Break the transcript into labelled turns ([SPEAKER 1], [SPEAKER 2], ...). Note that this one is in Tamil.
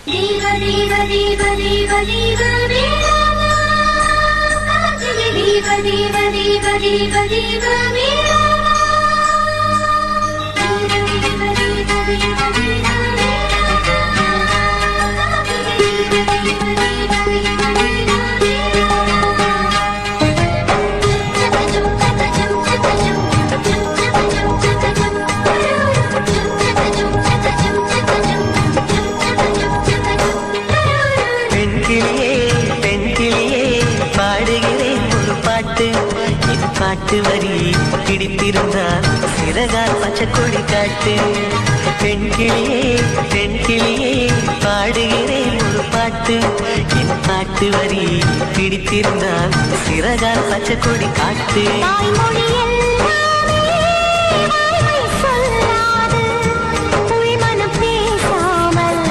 [SPEAKER 1] दीव दीव दीव दीव दीव मेरा दीव दीव दीव दीव दीव मेरा பாட்டு வரி பிடித்திருந்தால் சிறகால் பச்சைக்கொடி காட்டு. பெண் கிளியே பாடுகிறேன் ஒரு பாட்டு. என் பாட்டு வரி பிடித்திருந்தால் சிறகால் பச்சைக்கொடி காட்டு.